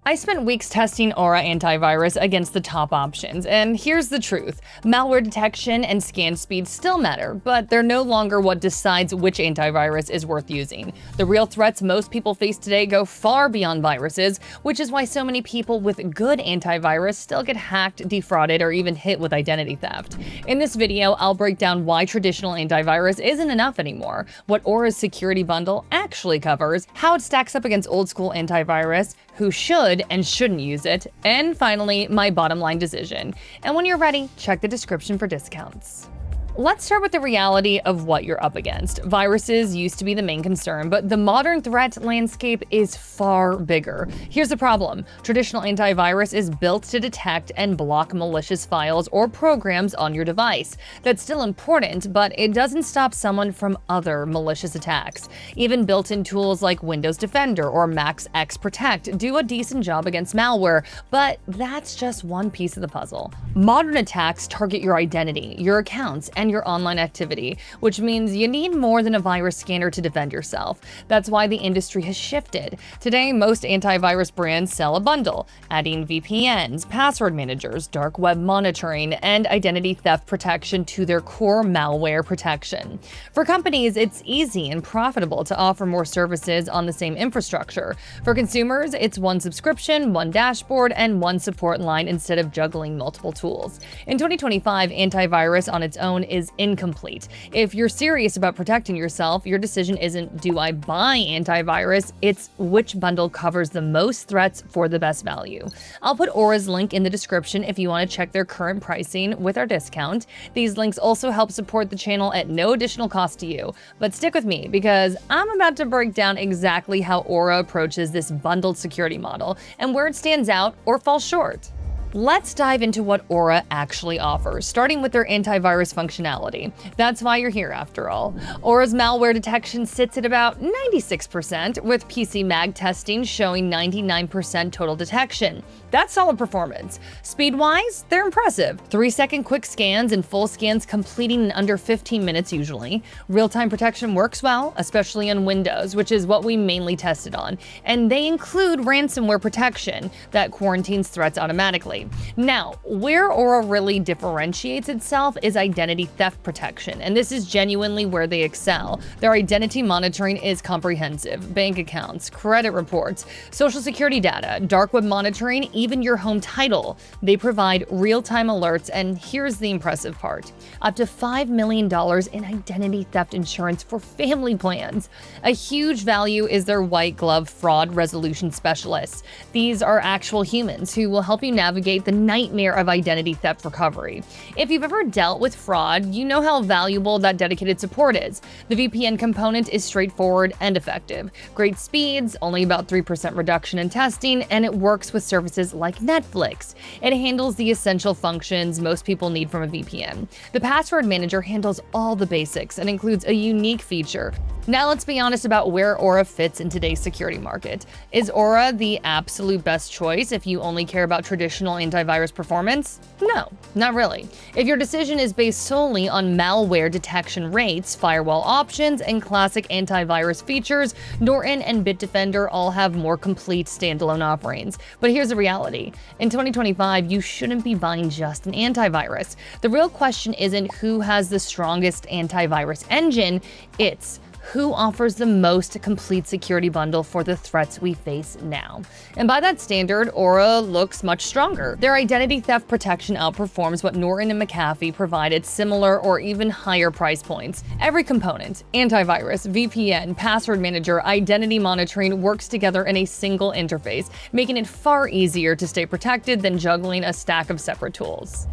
I spent weeks testing Aura Antivirus against the top options, and here's the truth. Malware detection and scan speed still matter, but they're no longer what decides which antivirus is worth using. The real threats most people face today go far beyond viruses, which is why so many people with good antivirus still get hacked, defrauded, or even hit with identity theft. In this video, I'll break down why traditional antivirus isn't enough anymore, what Aura's security bundle actually covers, how it stacks up against old-school antivirus, who should and shouldn't use it, and finally, my bottom line decision. And when you're ready, check the description for discounts. Let's start with the reality of what you're up against. Viruses used to be the main concern, but the modern threat landscape is far bigger. Here's the problem. Traditional antivirus is built to detect and block malicious files or programs on your device. That's still important, but it doesn't stop someone from other malicious attacks. Even built-in tools like Windows Defender or Mac's X Protect do a decent job against malware, but that's just one piece of the puzzle. Modern attacks target your identity, your accounts, and your online activity, which means you need more than a virus scanner to defend yourself. That's why the industry has shifted. Today, most antivirus brands sell a bundle, adding VPNs, password managers, dark web monitoring, and identity theft protection to their core malware protection. For companies, it's easy and profitable to offer more services on the same infrastructure. For consumers, it's one subscription, one dashboard, and one support line instead of juggling multiple tools. In 2025, antivirus on its own is incomplete. If you're serious about protecting yourself, your decision isn't do I buy antivirus, it's which bundle covers the most threats for the best value. I'll put Aura's link in the description if you want to check their current pricing with our discount. These links also help support the channel at no additional cost to you. But stick with me because I'm about to break down exactly how Aura approaches this bundled security model and where it stands out or falls short. Let's dive into what Aura actually offers, starting with their antivirus functionality. That's why you're here after all. Aura's malware detection sits at about 96%, with PCMag testing showing 99% total detection. That's solid performance. Speed-wise, they're impressive. 3-second quick scans and full scans completing in under 15 minutes usually. Real-time protection works well, especially on Windows, which is what we mainly tested on. And they include ransomware protection that quarantines threats automatically. Now, where Aura really differentiates itself is identity theft protection, and this is genuinely where they excel. Their identity monitoring is comprehensive. Bank accounts, credit reports, social security data, dark web monitoring, even your home title. They provide real-time alerts, and here's the impressive part. Up to $5 million in identity theft insurance for family plans. A huge value is their white glove fraud resolution specialists. These are actual humans who will help you navigate the nightmare of identity theft recovery. If you've ever dealt with fraud, you know how valuable that dedicated support is. The VPN component is straightforward and effective. Great speeds, only about 3% reduction in testing, and it works with services like Netflix. It handles the essential functions most people need from a VPN. The password manager handles all the basics and includes a unique feature. Now let's be honest about where Aura fits in today's security market. Is Aura the absolute best choice if you only care about traditional antivirus performance? No, not really. If your decision is based solely on malware detection rates, firewall options, and classic antivirus features, Norton and Bitdefender all have more complete standalone offerings. But here's the reality. In 2025, you shouldn't be buying just an antivirus. The real question isn't who has the strongest antivirus engine, it's who offers the most complete security bundle for the threats we face now. And by that standard, Aura looks much stronger. Their identity theft protection outperforms what Norton and McAfee provide at similar or even higher price points. Every component, antivirus, VPN, password manager, identity monitoring works together in a single interface, making it far easier to stay protected than juggling a stack of separate tools.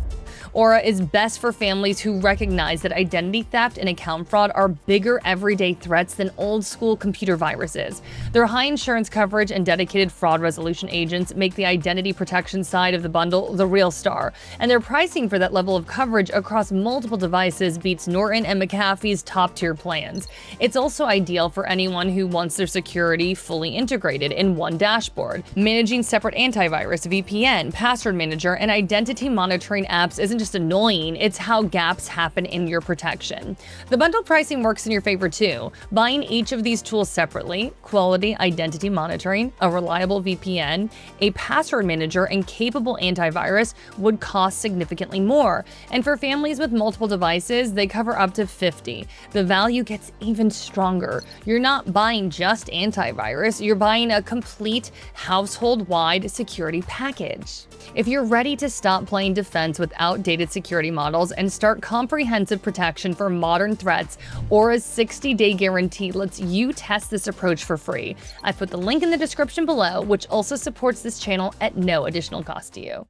Aura is best for families who recognize that identity theft and account fraud are bigger everyday threats than old-school computer viruses. Their high insurance coverage and dedicated fraud resolution agents make the identity protection side of the bundle the real star, and their pricing for that level of coverage across multiple devices beats Norton and McAfee's top-tier plans. It's also ideal for anyone who wants their security fully integrated in one dashboard. Managing separate antivirus, VPN, password manager, and identity monitoring apps isn't isn't just annoying, it's how gaps happen in your protection. The bundled pricing works in your favor too. Buying each of these tools separately, quality identity monitoring, a reliable VPN, a password manager, and capable antivirus would cost significantly more. And for families with multiple devices, they cover up to 50. The value gets even stronger. You're not buying just antivirus, you're buying a complete household-wide security package. If you're ready to stop playing defense with outdated security models and start comprehensive protection for modern threats, Aura's 60-day guarantee lets you test this approach for free. I've put the link in the description below, which also supports this channel at no additional cost to you.